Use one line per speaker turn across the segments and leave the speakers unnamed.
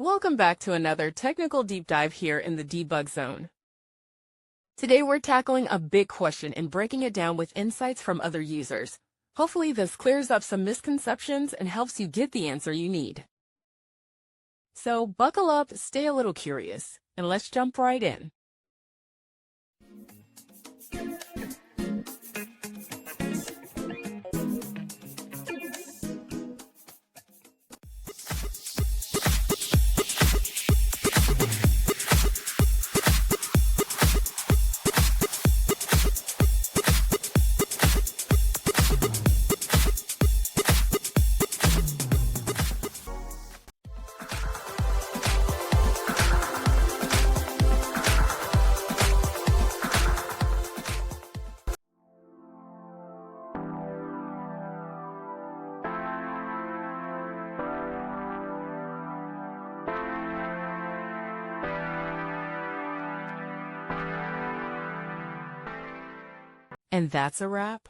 Welcome back to another technical deep dive here in the debug zone. Today we're tackling a big question and breaking it down with insights from other users. Hopefully this clears up some misconceptions and helps you get the answer you need. So buckle up, stay a little curious, and let's jump right in. And that's a wrap.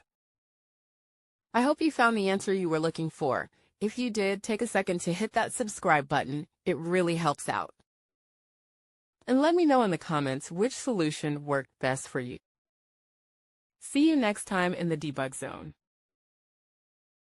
I hope you found the answer you were looking for. If you did, take a second to hit that subscribe button. It really helps out. And let me know in the comments which solution worked best for you. See you next time in the debug zone.